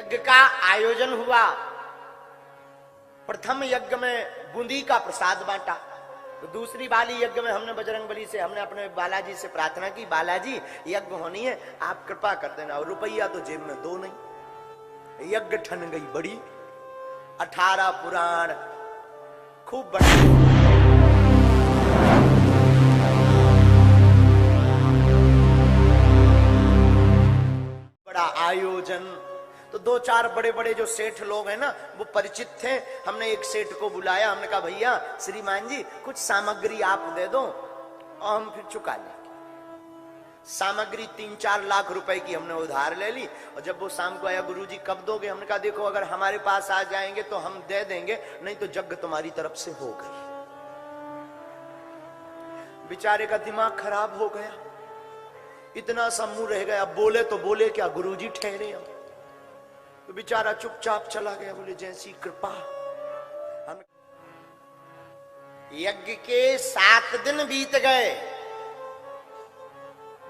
यज्ञ का आयोजन हुआ। प्रथम यज्ञ में बूंदी का प्रसाद बांटा, तो दूसरी वाली यज्ञ में हमने बजरंगबली से, हमने अपने बालाजी से प्रार्थना की, बालाजी यज्ञ होनी है, आप कृपा कर देना। और रुपया तो जेब में दो नहीं। यज्ञ ठन गई बड़ी, 18 पुराण खूब बड़ा आयोजन। तो 2-4 बड़े बड़े जो सेठ लोग हैं ना, वो परिचित थे। हमने एक सेठ को बुलाया, हमने कहा भैया श्रीमान जी कुछ सामग्री आप दे दो और हम फिर चुका लेंगे। सामग्री 3-4 लाख रुपए की हमने उधार ले ली। और जब वो शाम को आया, गुरुजी कब दोगे? हमने कहा देखो अगर हमारे पास आ जाएंगे तो हम दे देंगे, नहीं तो यज्ञ तुम्हारी तरफ से हो गई। बेचारे का दिमाग खराब हो गया, इतना सा मुंह रह गया, बोले तो बोले क्या, गुरुजी ठहरे हम। तो बेचारा चुपचाप चला गया, बोले जैसी कृपा। हम यज्ञ के 7 दिन बीत गए।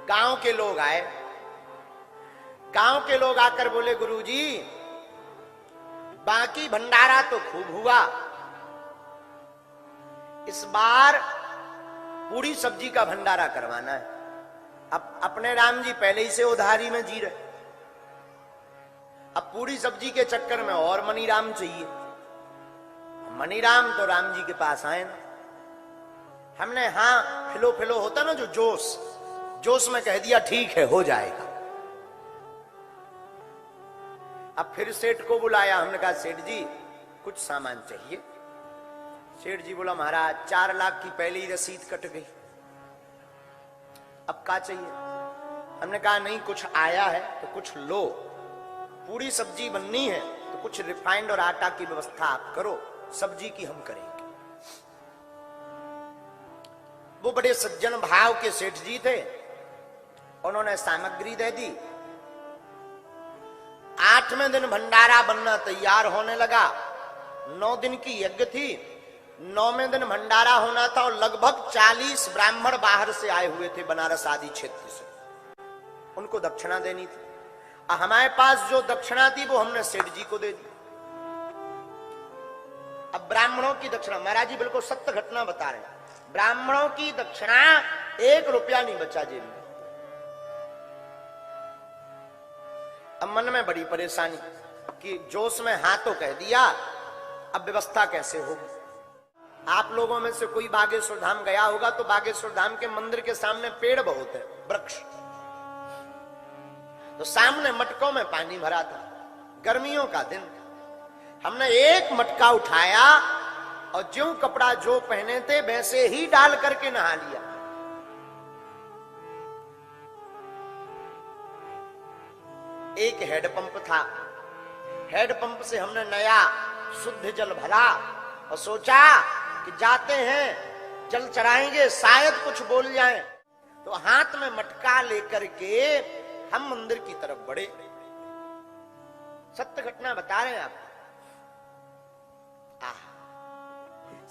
गांव के लोग आए, गांव के लोग आकर बोले गुरुजी बाकी भंडारा तो खूब हुआ, इस बार पूरी सब्जी का भंडारा करवाना है। अब अपने राम जी पहले ही से उधारी में जी रहे, अब पूरी सब्जी के चक्कर में और मनीराम चाहिए। मनीराम तो राम जी के पास आए ना। हमने हाँ फिलो फिलो होता ना जो जोश, जोश में कह दिया ठीक है हो जाएगा। अब फिर सेठ को बुलाया, हमने कहा सेठ जी कुछ सामान चाहिए। सेठ जी बोला महाराज 4 लाख की पहली रसीद कट गई, अब क्या चाहिए? हमने कहा नहीं कुछ आया है तो कुछ लो, पूरी सब्जी बननी है तो कुछ रिफाइंड और आटा की व्यवस्था आप करो, सब्जी की हम करेंगे। वो बड़े सज्जन भाव के सेठ जी थे, उन्होंने सामग्री दे दी। 8वें दिन भंडारा बनना तैयार होने लगा। 9 दिन की यज्ञ थी, 9वें दिन भंडारा होना था और लगभग 40 ब्राह्मण बाहर से आए हुए थे, बनारस आदि क्षेत्र से। उनको दक्षिणा देनी थी। हमारे पास जो दक्षिणा थी वो हमने सेठ जी को दे दी। अब ब्राह्मणों की दक्षिणा, महाराज जी बिल्कुल सत्य घटना बता रहे हैं, ब्राह्मणों की दक्षिणा 1 रुपया नहीं बचा जेब में। अब मन में बड़ी परेशानी कि जोश में हाँ तो कह दिया, अब व्यवस्था कैसे होगी? आप लोगों में से कोई बागेश्वर धाम गया होगा तो बागेश्वर धाम के मंदिर के सामने पेड़ बहुत है, वृक्ष। तो सामने मटकों में पानी भरा था, गर्मियों का दिन। हमने एक मटका उठाया और जो कपड़ा जो पहने थे वैसे ही डाल करके नहा लिया। एक हैंडपंप था, हैंडपंप से हमने नया शुद्ध जल भरा और सोचा कि जाते हैं जल चढ़ाएंगे, शायद कुछ बोल जाएं। तो हाथ में मटका लेकर के हम मंदिर की तरफ बढ़े। सत्य घटना बता रहे हैं आप।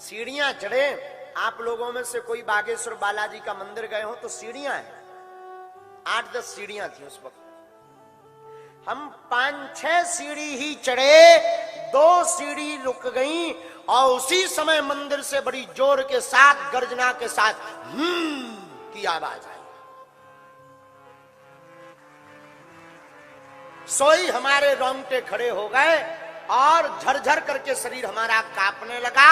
सीढ़ियां चढ़े। आप लोगों में से कोई बागेश्वर बालाजी का मंदिर गए हो तो सीढ़ियां हैं, 8-10 सीढ़ियां थी उस वक्त। हम 5-6 सीढ़ी ही चढ़े, 2 सीढ़ी रुक गई और उसी समय मंदिर से बड़ी जोर के साथ, गर्जना के साथ की आवाज आई। सोई हमारे रोंगटे खड़े हो गए और झरझर करके शरीर हमारा कांपने लगा।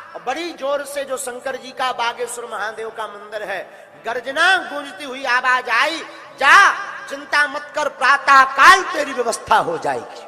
और बड़ी जोर से जो शंकर जी का बागेश्वर महादेव का मंदिर है, गर्जना गूंजती हुई आवाज आई, जा चिंता मत कर, प्रातः काल तेरी व्यवस्था हो जाएगी।